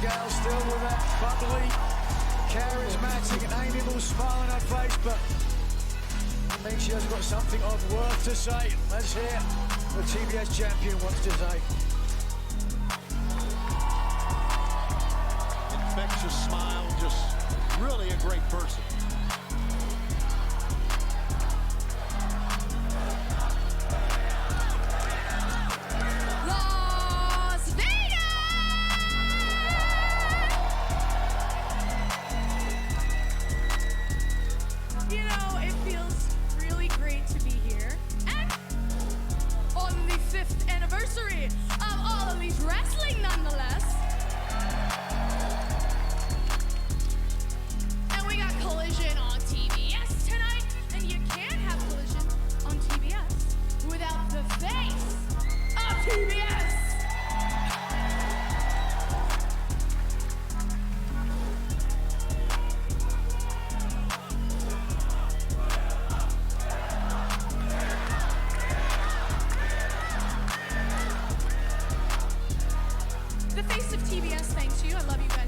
Nightingale still with that bubbly, charismatic and amiable smile on her face, but I think she has got something of worth to say. Let's hear what TBS champion wants to say. Infectious smile, just really a great person. You know, it feels really great to be here. And on the 5th anniversary of All Elite Wrestling, nonetheless. And we got Collision on TBS tonight. And you can't have Collision on TBS without the face of TBS. The face of TBS thanks you. I love you guys.